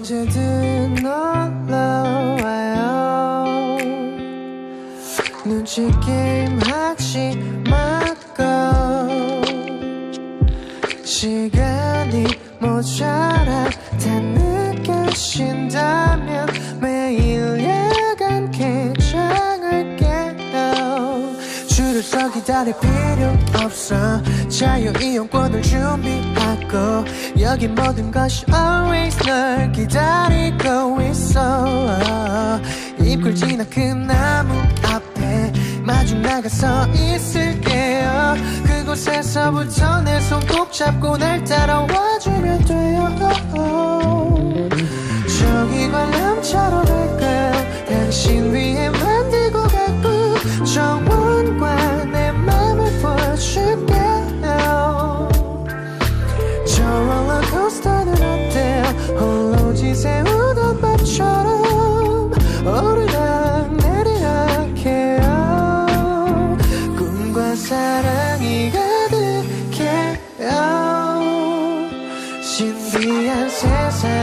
언제든 놀러와요. 눈치 게임 하지 말고 시간이 모자라 다 느껴진다면 매일 야간 개장을 깨요. 줄을 서 기다릴 필요 없어. 자유이용권을 준비하고 여기 모든 것이 always 널 기다리고 있어. 입구를 지나 그 나무 앞에 마중 나가서 있을게요. 그곳에서부터 내 손 꼭 잡고 날 따라와주면 돼요. 저기 관람차로 갈까요? 당신 위해 만들고 가고 정원과 내 맘을 보여줄게요. 저 롤러코스터는 어때요? 홀로 지새우던 밤처럼 오르락 내리락 해요. 꿈과 사랑이 가득해요. 신비한 세상